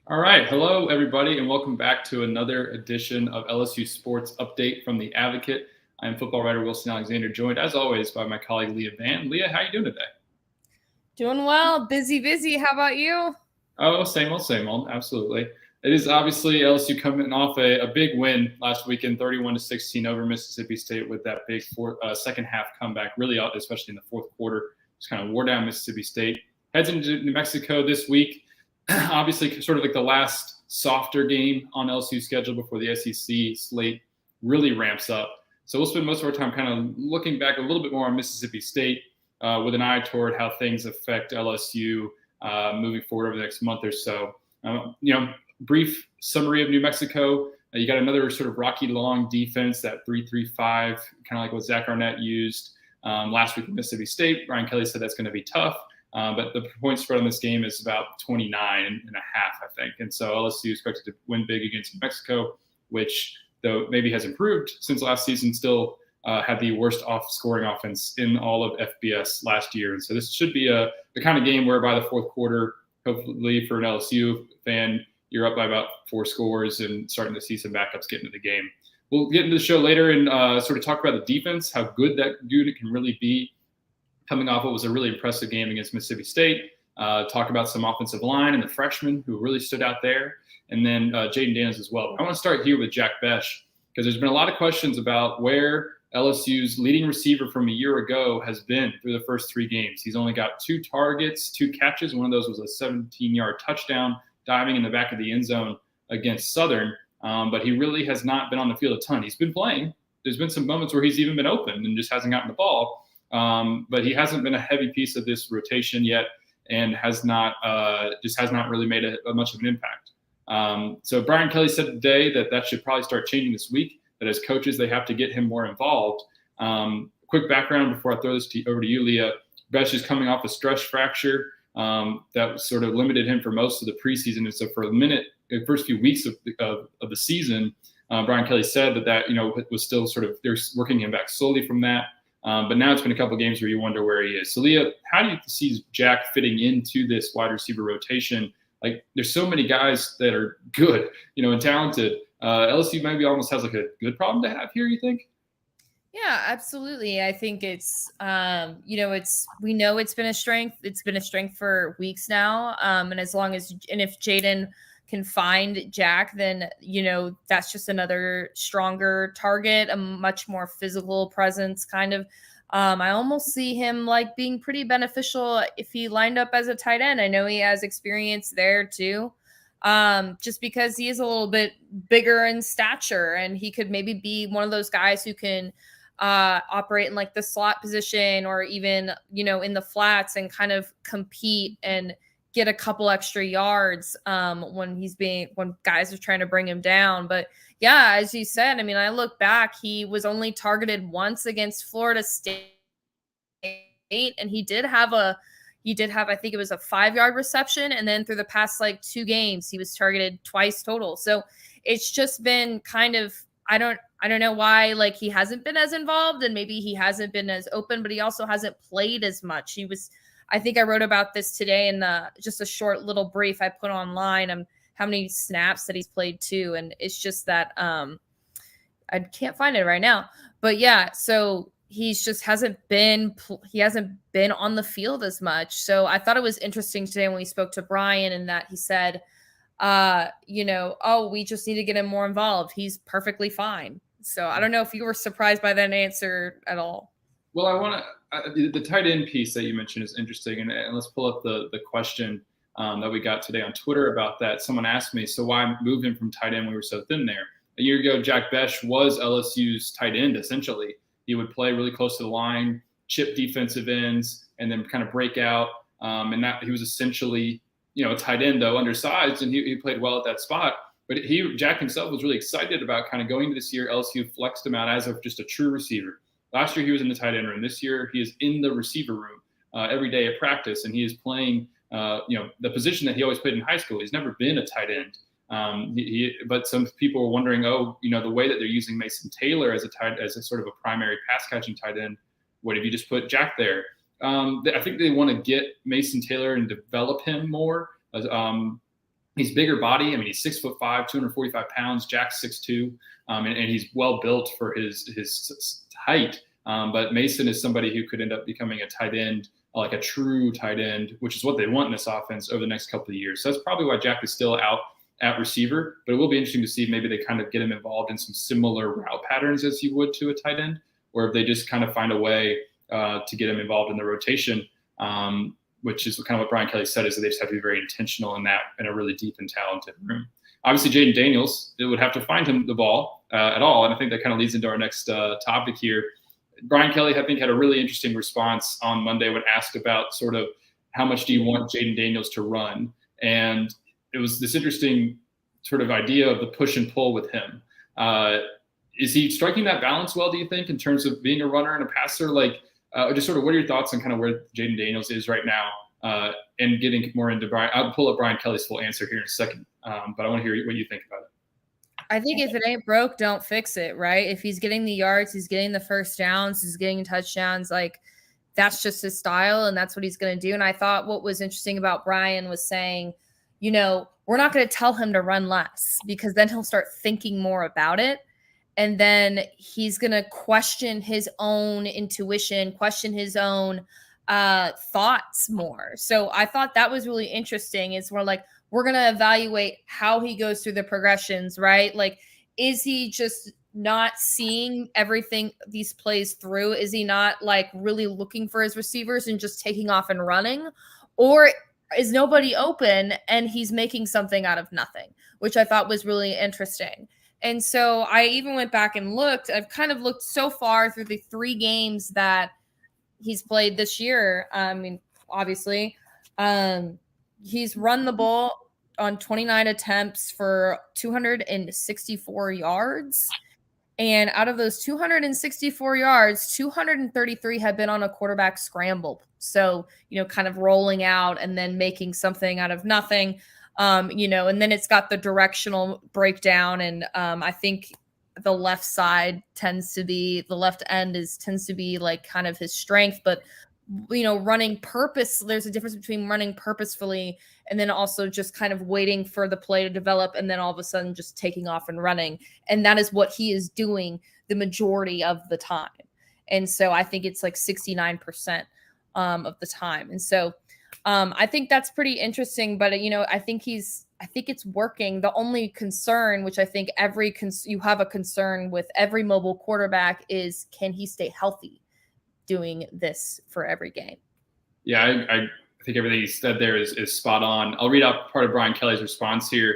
All right. Hello, everybody, and welcome back to another edition of LSU Sports Update from the Advocate. I'm football writer Wilson Alexander, joined as always by my colleague Leah Vann. Leah, how are you doing today? Doing well. Busy. How about you? Oh, same old, same old. Absolutely. It is obviously LSU coming off a big win last weekend, 31-16 over Mississippi State with that big second half comeback, really, especially in the fourth quarter. Just kind of wore down Mississippi State. Heads into New Mexico this week. Obviously, sort of like the last softer game on LSU's schedule before the SEC slate really ramps up. So we'll spend most of our time kind of looking back a little bit more on Mississippi State with an eye toward how things affect LSU moving forward over the next month or so. Brief summary of New Mexico. You got another sort of Rocky Long defense, that 3-3-5, kind of like what Zach Arnett used last week at Mississippi State. Brian Kelly said that's going to be tough. But the point spread on this game is about 29 and a half, I think. And so LSU expected to win big against New Mexico, which, though maybe has improved since last season, still had the worst scoring offense in all of FBS last year. And so this should be the kind of game where by the fourth quarter, hopefully for an LSU fan, you're up by about 4 scores and starting to see some backups get into the game. We'll get into the show later and sort of talk about the defense, how good that unit can really be coming off what was a really impressive game against Mississippi State. Talk about some offensive line and the freshmen who really stood out there, and then Jaden Daniels as well. But I want to start here with Jack Besh because there's been a lot of questions about where LSU's leading receiver from a year ago has been through the first 3 games. He's only got 2 targets, 2 catches. One of those was a 17-yard touchdown diving in the back of the end zone against Southern, but he really has not been on the field a ton. He's been playing. There's been some moments where he's even been open and just hasn't gotten the ball. But he hasn't been a heavy piece of this rotation yet, and has not really made much of an impact. So Brian Kelly said today that should probably start changing this week. That as coaches, they have to get him more involved. Quick background before I throw this over to you, Leah. Besh is coming off a stress fracture that sort of limited him for most of the preseason. And so for the first few weeks of the season, Brian Kelly said that was still sort of they're working him back slowly from that. But now it's been a couple of games where you wonder where he is. So, Leah, how do you see Jack fitting into this wide receiver rotation? Like, there's so many guys that are good, and talented. LSU maybe almost has like a good problem to have here, you think? Yeah, absolutely. I think it's, we know it's been a strength. It's been a strength for weeks now. And if Jaden can find Jack, then, that's just another stronger target, a much more physical presence kind of. I almost see him like being pretty beneficial if he lined up as a tight end. I know he has experience there too. Just because he is a little bit bigger in stature, and he could maybe be one of those guys who can operate in like the slot position or even, in the flats and kind of compete and get a couple extra yards when guys are trying to bring him down. But yeah, as you said, I mean, I look back, he was only targeted once against Florida State, and he did have, I think it was a 5-yard reception. And then through the past 2 games, he was targeted twice total. So it's just been kind of, I don't know why he hasn't been as involved, and maybe he hasn't been as open, but he also hasn't played as much. I think I wrote about this today in just a short little brief I put online how many snaps that he's played too. And it's just that I can't find it right now, but yeah, so he's just hasn't been on the field as much. So I thought it was interesting today when we spoke to Brian, and that he said, we just need to get him more involved. He's perfectly fine. So I don't know if you were surprised by that answer at all. Well, I want to the tight end piece that you mentioned is interesting, and let's pull up the question that we got today on Twitter about that. Someone asked me, so why move him from tight end when we were so thin there? A year ago, Jack Besh was LSU's tight end, essentially. He would play really close to the line, chip defensive ends, and then kind of break out. And that he was essentially, a tight end, though undersized, and he played well at that spot. But Jack himself was really excited about kind of going into this year. LSU flexed him out as of just a true receiver. Last year, he was in the tight end room. This year, he is in the receiver room every day at practice, and he is playing, the position that he always played in high school. He's never been a tight end. But some people were wondering, the way that they're using Mason Taylor as a sort of a primary pass catching tight end, what if you just put Jack there? I think they want to get Mason Taylor and develop him more. He's bigger body. I mean, he's 6'5", 245 pounds. Jack's 6'2", and he's well built for his height. But Mason is somebody who could end up becoming a tight end, like a true tight end, which is what they want in this offense over the next couple of years. So that's probably why Jack is still out at receiver. But it will be interesting to see if maybe they kind of get him involved in some similar route patterns as you would to a tight end, or if they just kind of find a way to get him involved in the rotation. Which is kind of what Brian Kelly said, is that they just have to be very intentional in that, in a really deep and talented room. Obviously, Jaden Daniels, it would have to find him the ball at all. And I think that kind of leads into our next topic here. Brian Kelly, I think, had a really interesting response on Monday when asked about sort of how much do you want Jaden Daniels to run? And it was this interesting sort of idea of the push and pull with him. Is he striking that balance well, do you think, in terms of being a runner and a passer? Like, just sort of what are your thoughts on kind of where Jaden Daniels is right now, and getting more into Brian? I'll pull up Brian Kelly's full answer here in a second, but I want to hear what you think about it. I think if it ain't broke, don't fix it, right? If he's getting the yards, he's getting the first downs, he's getting touchdowns, like that's just his style and that's what he's going to do. And I thought what was interesting about Brian was saying, you know, we're not going to tell him to run less because then he'll start thinking more about it. And then he's going to question his own intuition, question his own thoughts more. So I thought that was really interesting. Is we're going to evaluate how he goes through the progressions, right? Like, is he just not seeing everything these plays through? Is he not like really looking for his receivers and just taking off and running? Or is nobody open and he's making something out of nothing, which I thought was really interesting. And so I even went back and looked. I've kind of looked so far through the 3 games that he's played this year. I mean, obviously, he's run the ball on 29 attempts for 264 yards. And out of those 264 yards, 233 have been on a quarterback scramble. So, you know, kind of rolling out and then making something out of nothing. You know, and then it's got the directional breakdown. And I think the left side tends to be, the left end tends to be like kind of his strength, but, you know, running there's a difference between running purposefully and then also just kind of waiting for the play to develop and then all of a sudden just taking off and running. And that is what he is doing the majority of the time. And so I think it's like 69% of the time. And so I think that's pretty interesting, but you know, I think it's working. The only concern, which I think you have a concern with every mobile quarterback, is can he stay healthy doing this for every game? Yeah, I think everything he said there is spot on. I'll read out part of Brian Kelly's response here.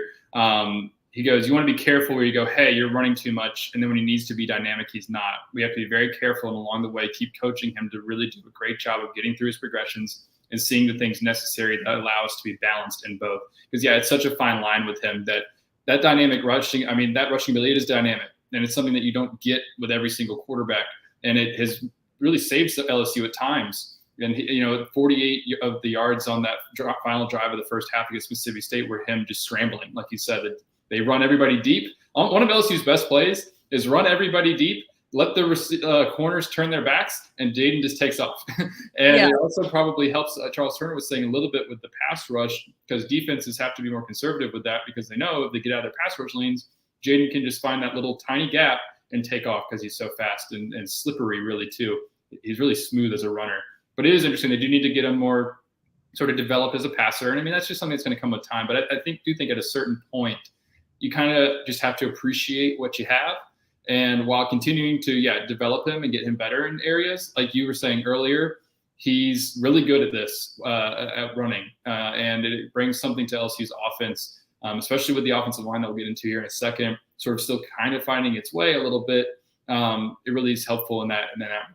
He goes, you want to be careful where you go, hey, you're running too much. And then when he needs to be dynamic, he's not. We have to be very careful and along the way keep coaching him to really do a great job of getting through his progressions and seeing the things necessary that allow us to be balanced in both. Because, yeah, it's such a fine line with him that dynamic rushing, I mean, that rushing ability is dynamic. And it's something that you don't get with every single quarterback. And it has really saved LSU at times. And, you know, 48 of the yards on that final drive of the first half against Mississippi State were him just scrambling. Like you said, they run everybody deep. One of LSU's best plays is run everybody deep, let the corners turn their backs, and Jaden just takes off. And It also probably helps, Charles Turner was saying, a little bit with the pass rush, because defenses have to be more conservative with that because they know if they get out of their pass rush lanes, Jaden can just find that little tiny gap and take off because he's so fast and slippery really too. He's really smooth as a runner. But it is interesting. They do need to get him more sort of developed as a passer. And I mean, that's just something that's going to come with time. But I do think at a certain point, you kind of just have to appreciate what you have. And while continuing to, develop him and get him better in areas, like you were saying earlier, he's really good at this, at running. And it brings something to LSU's offense, especially with the offensive line that we'll get into here in a second, sort of still kind of finding its way a little bit. It really is helpful in that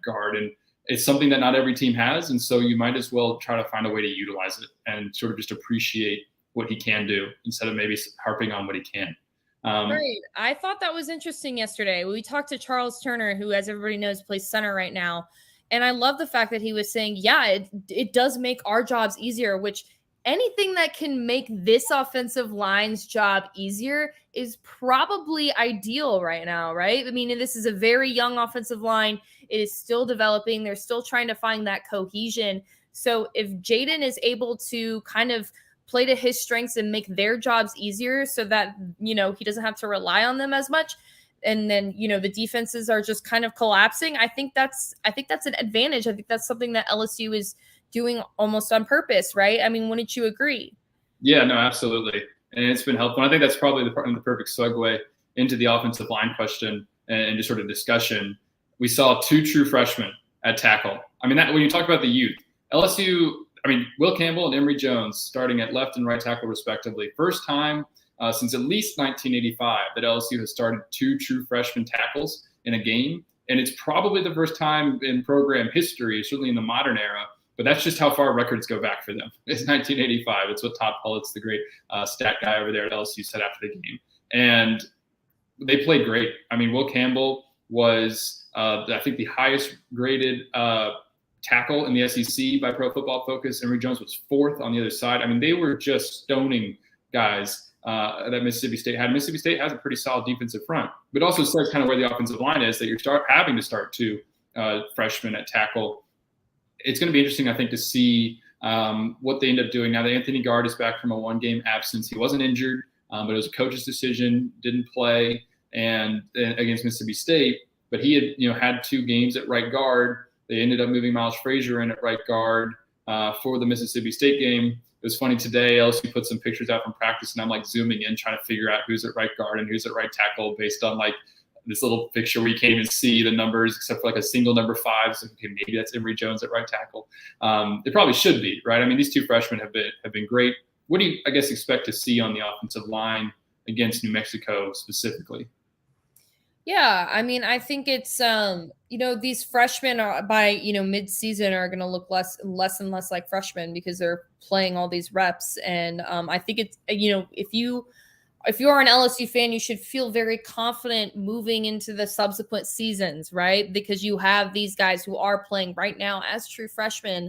regard. And it's something that not every team has. And so you might as well try to find a way to utilize it and sort of just appreciate what he can do instead of maybe harping on what he can. Right. I thought that was interesting yesterday. We talked to Charles Turner, who, as everybody knows, plays center right now. And I love the fact that he was saying, it does make our jobs easier, which anything that can make this offensive line's job easier is probably ideal right now, right? I mean, this is a very young offensive line. It is still developing. They're still trying to find that cohesion. So if Jaden is able to kind of play to his strengths and make their jobs easier so that, he doesn't have to rely on them as much. And then, the defenses are just kind of collapsing. I think that's an advantage. I think that's something that LSU is doing almost on purpose, right? I mean, wouldn't you agree? Yeah, no, absolutely. And it's been helpful. And I think that's probably the perfect segue into the offensive line question and just sort of discussion. We saw 2 true freshmen at tackle. I mean, that when you talk about the youth, LSU, Will Campbell and Emory Jones starting at left and right tackle respectively. First time since at least 1985 that LSU has started 2 true freshman tackles in a game. And it's probably the first time in program history, certainly in the modern era, but that's just how far records go back for them. It's 1985. It's what Todd Pollitt's, the great stat guy over there at LSU, said after the game. And they played great. Will Campbell was, I think, the highest graded tackle in the SEC by Pro Football Focus. Emory Jones was 4th on the other side. They were just stoning guys that Mississippi State had. Mississippi State has a pretty solid defensive front, but also says kind of where the offensive line is, that you're having to start 2 freshmen at tackle. It's going to be interesting, I think, to see what they end up doing now that Anthony Gard is back from a 1-game absence. He wasn't injured, but it was a coach's decision, didn't play and against Mississippi State. But he had, had 2 games at right guard. They ended up moving Miles Frazier in at right guard for the Mississippi State game. It was funny today, LSU put some pictures out from practice, and I'm like zooming in, trying to figure out who's at right guard and who's at right tackle based on like this little picture where you can't even see the numbers except for like a single number 5. So okay, maybe that's Emory Jones at right tackle. It probably should be, right? These 2 freshmen have been great. What do you, I guess, expect to see on the offensive line against New Mexico specifically? Yeah, I think it's these freshmen are by mid-season are going to look less and less like freshmen because they're playing all these reps, and I think it's if you are an LSU fan, you should feel very confident moving into the subsequent seasons, right? Because you have these guys who are playing right now as true freshmen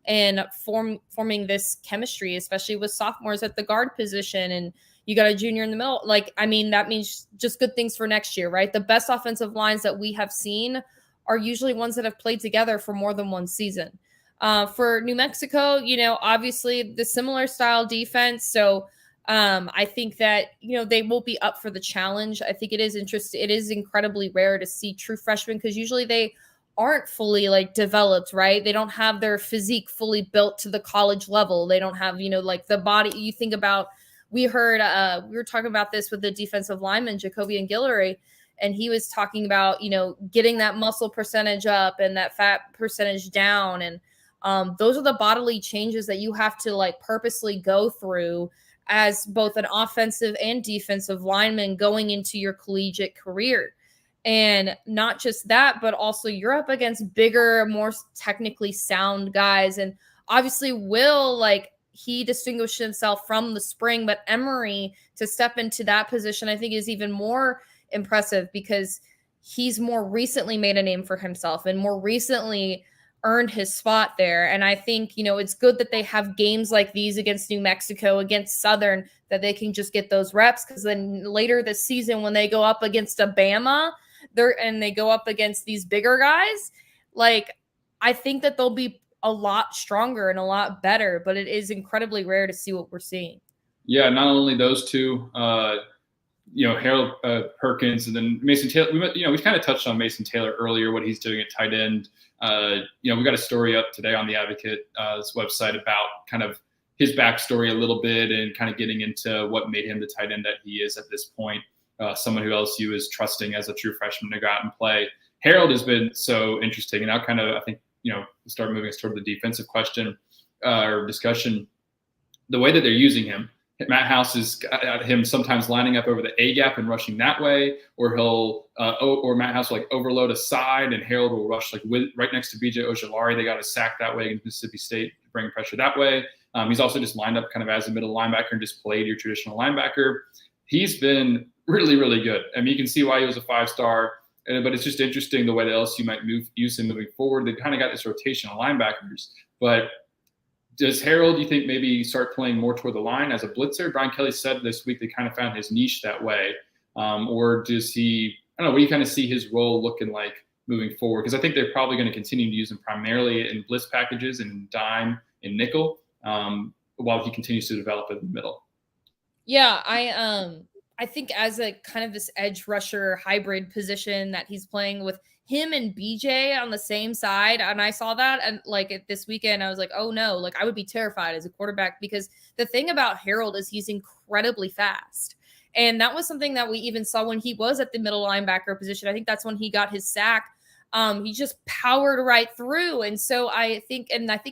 and forming this chemistry, especially with sophomores at the guard position, and you got a junior in the middle. That means just good things for next year, right? The best offensive lines that we have seen are usually ones that have played together for more than one season. For New Mexico, obviously the similar style defense. So I think that, they will be up for the challenge. I think it is interesting. It is incredibly rare to see true freshmen because usually they aren't fully developed, right? They don't have their physique fully built to the college level. They don't have, the body. You think about, we were talking about this with the defensive lineman, Jacobian Guillory, and he was talking about, getting that muscle percentage up and that fat percentage down. And those are the bodily changes that you have to purposely go through as both an offensive and defensive lineman going into your collegiate career. And not just that, but also you're up against bigger, more technically sound guys. And obviously Will, he distinguished himself from the spring, but Emory to step into that position, I think is even more impressive because he's more recently made a name for himself and more recently earned his spot there. And I think, it's good that they have games like these against New Mexico, against Southern, that they can just get those reps. Because then later this season, when they go up against a Bama, they go up against these bigger guys, I think that they'll be a lot stronger and a lot better, but it is incredibly rare to see what we're seeing. Yeah, not only those 2, Harold Perkins and then Mason Taylor. We kind of touched on Mason Taylor earlier, what he's doing at tight end. We got a story up today on the Advocate's website about kind of his backstory a little bit and kind of getting into what made him the tight end that he is at this point. Someone who LSU is trusting as a true freshman to go out and play. Harold has been so interesting, and now kind of, I think, start moving us toward the defensive question or discussion. The way that they're using him, Matt House is got him sometimes lining up over the A gap and rushing that way, or or Matt House will overload a side and Harold will rush right next to BJ Ojolari. They got a sack that way against Mississippi State to bring pressure that way. He's also just lined up kind of as a middle linebacker and just played your traditional linebacker. He's been really, really good. You can see why he was a 5-star. But it's just interesting the way that LSU might use him moving forward. They've kind of got this rotation of linebackers. But does Harold, you think, maybe start playing more toward the line as a blitzer? Brian Kelly said this week they kind of found his niche that way. Or does he – I don't know, what do you kind of see his role looking like moving forward? Because I think they're probably going to continue to use him primarily in blitz packages and dime and nickel. while he continues to develop in the middle. Yeah, I think as a kind of this edge rusher hybrid position that he's playing with him and BJ on the same side, and I saw that, and like this weekend I was like, oh no, like I would be terrified as a quarterback, because the thing about Harold is he's incredibly fast. And that was something that we even saw when he was at the middle linebacker position. I think that's when he got his sack. He just powered right through. And so I think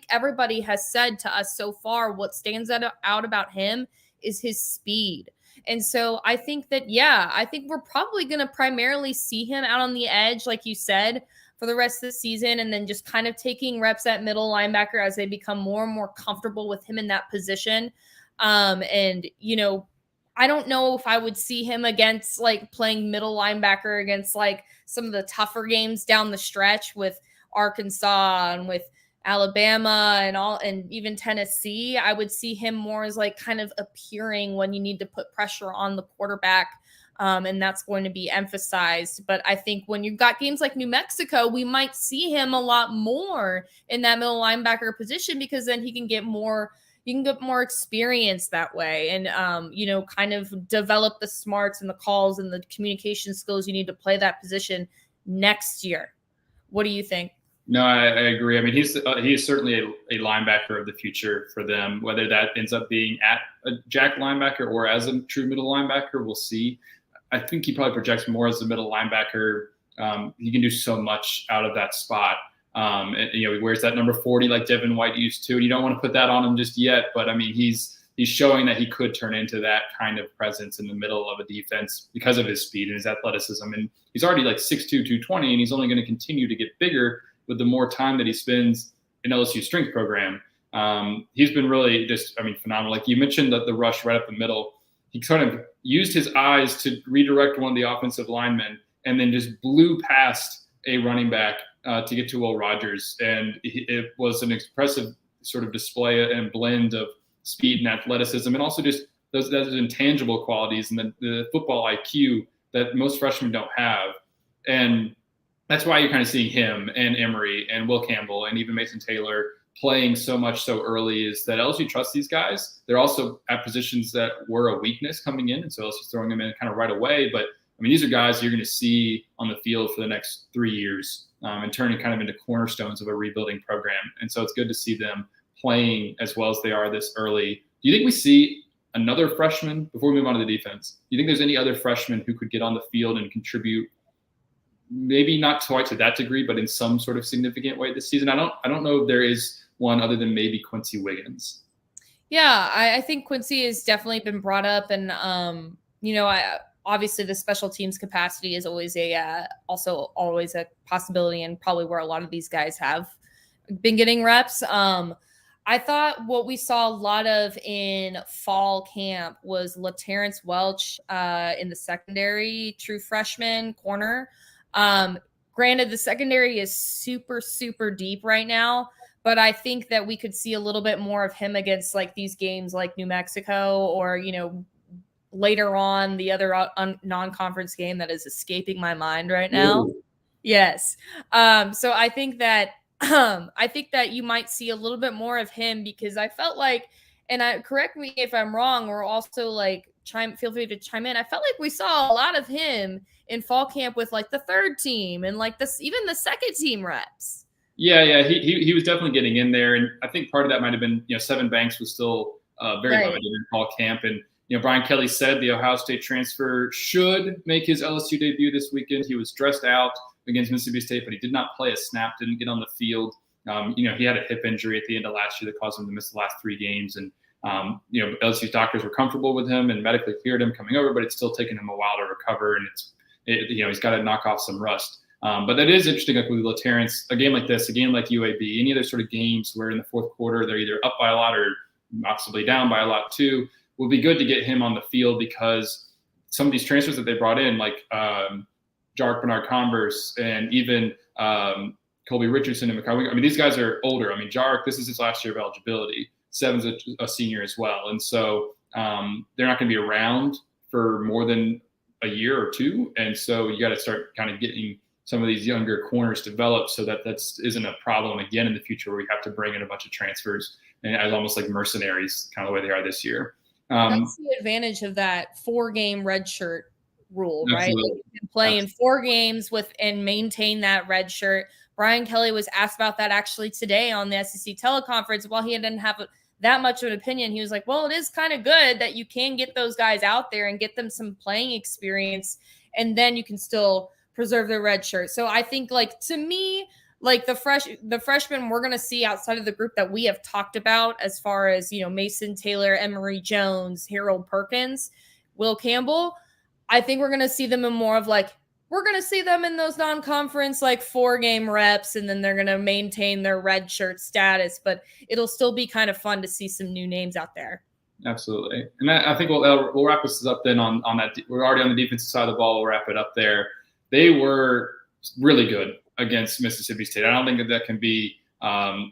everybody has said to us so far, what stands out about him is his speed. And so I think that, yeah, I think we're probably going to primarily see him out on the edge, like you said, for the rest of the season, and then just kind of taking reps at middle linebacker as they become more and more comfortable with him in that position. And, you know, I don't know if I would see him against like playing middle linebacker against like some of the tougher games down the stretch with Arkansas and with Alabama and even Tennessee. I would see him more as like kind of appearing when you need to put pressure on the quarterback. And that's going to be emphasized. But I think when you've got games like New Mexico, we might see him a lot more in that middle linebacker position, because then he can get more experience that way, and you know, kind of develop the smarts and the calls and the communication skills you need to play that position next year. What do you think? No, I agree. I mean, he is certainly a linebacker of the future for them. Whether that ends up being at a jack linebacker or as a true middle linebacker, we'll see. I think he probably projects more as a middle linebacker. He can do so much out of that spot. And, you know, he wears that number 40 like Devin White used to, and you don't want to put that on him just yet. But I mean, he's showing that he could turn into that kind of presence in the middle of a defense because of his speed and his athleticism. And he's already like 6'2", 220, and he's only going to continue to get bigger with the more time that he spends in LSU strength program. He's been really just, I mean, phenomenal. Like you mentioned that the rush right up the middle, he kind of used his eyes to redirect one of the offensive linemen and then just blew past a running back to get to Will Rogers. And it was an impressive sort of display and blend of speed and athleticism, and also just those intangible qualities and the football IQ that most freshmen don't have. And that's why you're kind of seeing him and Emory and Will Campbell and even Mason Taylor playing so much so early, is that LSU trusts these guys. They're also at positions that were a weakness coming in, and so LSU's throwing them in kind of right away. But I mean, these are guys you're going to see on the field for the next 3 years and turning kind of into cornerstones of a rebuilding program. And so it's good to see them playing as well as they are this early. Do you think we see another freshman, before we move on to the defense, do you think there's any other freshmen who could get on the field and contribute, maybe not quite to that degree, but in some sort of significant way this season? I don't know if there is one other than maybe Quincy Wiggins. Yeah, I think Quincy has definitely been brought up, and you know, obviously the special teams capacity is always also always a possibility, and probably where a lot of these guys have been getting reps. I thought what we saw a lot of in fall camp was LaTerrence Welch in the secondary, true freshman corner. Granted, the secondary is super, super deep right now, but I think that we could see a little bit more of him against like these games like New Mexico, or, you know, later on the other non-conference game that is escaping my mind right now. Ooh. Yes. So I think that you might see a little bit more of him, because I felt like, and correct me if I'm wrong, or also like feel free to chime in. I felt like we saw a lot of him in fall camp with like the third team and like even the second team reps. Yeah, he was definitely getting in there, and I think part of that might have been, you know, Seven Banks was still very limited in fall camp, and you know, Brian Kelly said the Ohio State transfer should make his LSU debut this weekend. He was dressed out against Mississippi State, but he did not play a snap, didn't get on the field. You know, he had a hip injury at the end of last year that caused him to miss the last 3 games, and you know, LSU's doctors were comfortable with him and medically cleared him coming over, but it's still taken him a while to recover, and you know, he's got to knock off some rust. But that is interesting, like with LaTerrence, a game like this, a game like UAB, any other sort of games where in the fourth quarter they're either up by a lot or possibly down by a lot too, will be good to get him on the field, because some of these transfers that they brought in, like Jarek Bernard-Converse and even Colby Richardson and McCall, I mean, these guys are older. I mean, Jarek, this is his last year of eligibility. Seven's a senior as well. And so they're not going to be around for more than a year or two. And so you got to start kind of getting some of these younger corners developed, so that isn't a problem again in the future where we have to bring in a bunch of transfers. and as almost like mercenaries, kind of the way they are this year. That's the advantage of that 4-game redshirt rule, right? Absolutely. Like you can play in 4 games and maintain that red shirt. Brian Kelly was asked about that actually today on the SEC teleconference. While he didn't have that much of an opinion, he was like, well, it is kind of good that you can get those guys out there and get them some playing experience, and then you can still preserve their red shirt. So I think, like, to me, like the freshmen we're going to see outside of the group that we have talked about, as far as, you know, Mason Taylor, Emory Jones, Harold Perkins, Will Campbell, I think we're going to see them in more of like, we're going to see them in those non-conference, like 4-game reps, and then they're going to maintain their red shirt status, but it'll still be kind of fun to see some new names out there. Absolutely. And I think we'll wrap this up then on that. We're already on the defensive side of the ball. We'll wrap it up there. They were really good against Mississippi State. I don't think that can be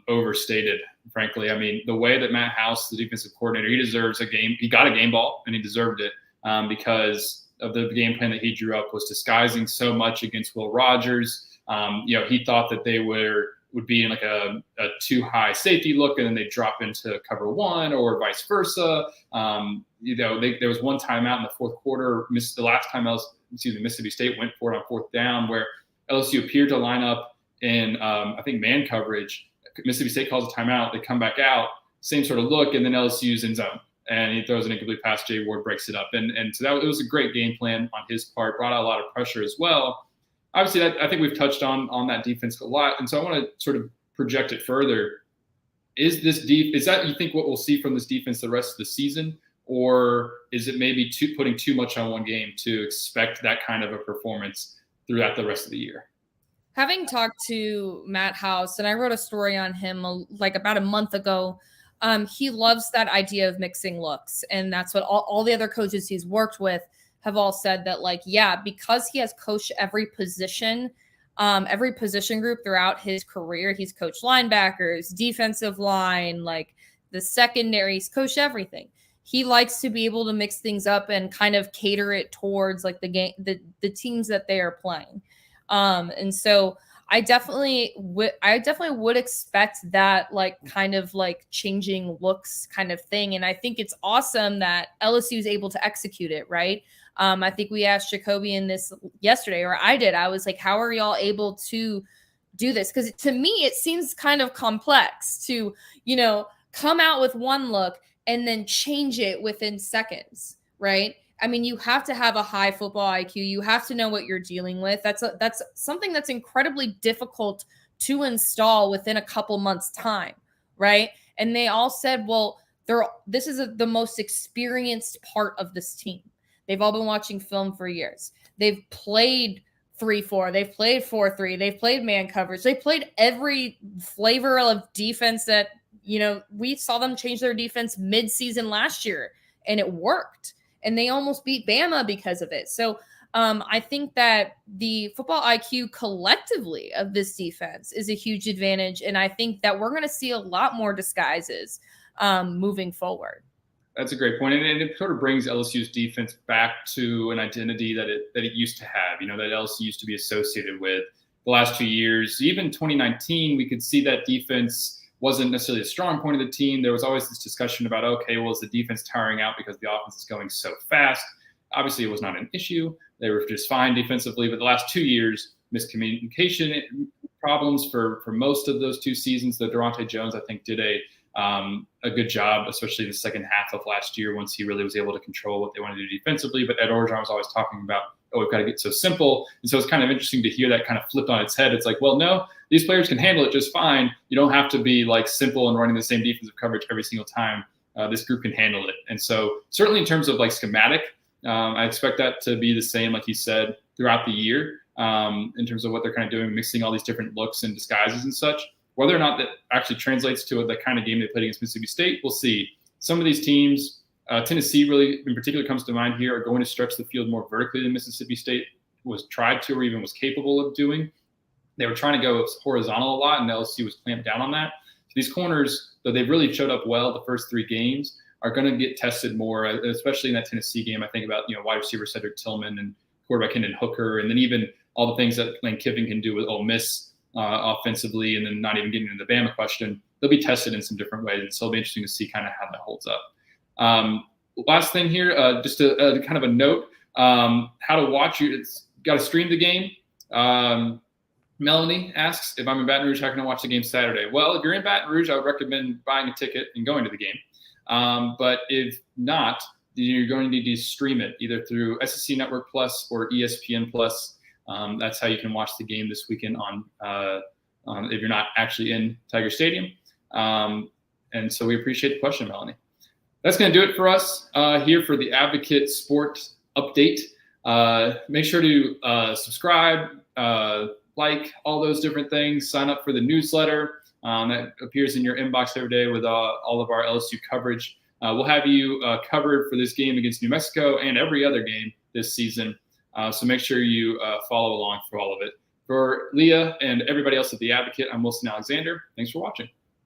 overstated, frankly. I mean, the way that Matt House, the defensive coordinator, he deserves a game. He got a game ball, and he deserved it because of the game plan that he drew up, was disguising so much against Will Rogers. He thought that they would be in like a too high safety look, and then they drop into cover 1 or vice versa. There was one timeout in the fourth quarter, the last time Mississippi State went for it on 4th down, where LSU appeared to line up in, I think, man coverage. Mississippi State calls a timeout. They come back out, same sort of look, and then LSU's in zone. And he throws an incomplete pass. Jay Ward breaks it up. And so it was a great game plan on his part, brought out a lot of pressure as well. Obviously, I think we've touched on that defense a lot. And so I want to sort of project it further. Is that you think what we'll see from this defense the rest of the season? Or is it maybe putting too much on one game to expect that kind of a performance throughout the rest of the year? Having talked to Matt House, and I wrote a story on him like about a month ago, he loves that idea of mixing looks. And that's what all the other coaches he's worked with have all said, that, like, yeah, because he has coached every position group throughout his career. He's coached linebackers, defensive line, like the secondaries, coached everything. He likes to be able to mix things up and kind of cater it towards like the teams that they are playing. And so I definitely would expect that, like, kind of like changing looks kind of thing. And I think it's awesome that LSU is able to execute it, right? I think we asked Jacoby in this yesterday, or I did. I was like, how are y'all able to do this? Because to me, it seems kind of complex to, come out with one look and then change it within seconds, right? I mean, you have to have a high football IQ. You have to know what you're dealing with. That's something that's incredibly difficult to install within a couple months' time, right? And they all said, well, this is the most experienced part of this team. They've all been watching film for years. They've played 3-4. They've played 4-3. They've played man coverage. They played every flavor of defense that, we saw them change their defense mid-season last year, and it worked. And they almost beat Bama because of it. So I think that the football IQ collectively of this defense is a huge advantage. And I think that we're going to see a lot more disguises moving forward. That's a great point. And it sort of brings LSU's defense back to an identity that it used to have, that LSU used to be associated with the last 2 years. Even 2019, we could see that defense wasn't necessarily a strong point of the team. There was always this discussion about, okay, well, is the defense tiring out because the offense is going so fast? Obviously, it was not an issue. They were just fine defensively. But the last 2 years, miscommunication problems for most of those 2 seasons. The Durante Jones, I think, did a good job, especially in the second half of last year, once he really was able to control what they wanted to do defensively. But Ed Orgeron was always talking about, we've got to get so simple. And so it's kind of interesting to hear that kind of flipped on its head. It's like, well, no, these players can handle it just fine. You don't have to be like simple and running the same defensive coverage every single time. This group can handle it. And so certainly in terms of like schematic, I expect that to be the same, like you said, throughout the year in terms of what they're kind of doing, mixing all these different looks and disguises and such. Whether or not that actually translates to the kind of game they played against Mississippi State, we'll see. Some of these teams, Tennessee really in particular comes to mind here, are going to stretch the field more vertically than Mississippi State was tried to or even was capable of doing. They were trying to go horizontal a lot, and LSU was clamped down on that. So these corners, though they've really showed up well the first 3 games, are going to get tested more, especially in that Tennessee game. I think about wide receiver Cedric Tillman and quarterback Hendon Hooker, and then even all the things that Lane Kiffin can do with Ole Miss offensively, and then not even getting into the Bama question. they'll be tested in some different ways. And so it'll be interesting to see kind of how that holds up. Last thing here, just a kind of a note, how to watch you. It's got to stream the game. Melanie asks, if I'm in Baton Rouge, how can I watch the game Saturday? Well, if you're in Baton Rouge, I would recommend buying a ticket and going to the game. But if not, you're going to need to stream it either through SEC Network Plus or ESPN Plus. That's how you can watch the game this weekend if you're not actually in Tiger Stadium. And so we appreciate the question, Melanie. That's going to do it for us here for the Advocate Sports Update. Make sure to subscribe, like all those different things, sign up for the newsletter that appears in your inbox every day with all of our LSU coverage. We'll have you covered for this game against New Mexico and every other game this season. So make sure you follow along for all of it. For Leah and everybody else at The Advocate, I'm Wilson Alexander. Thanks for watching.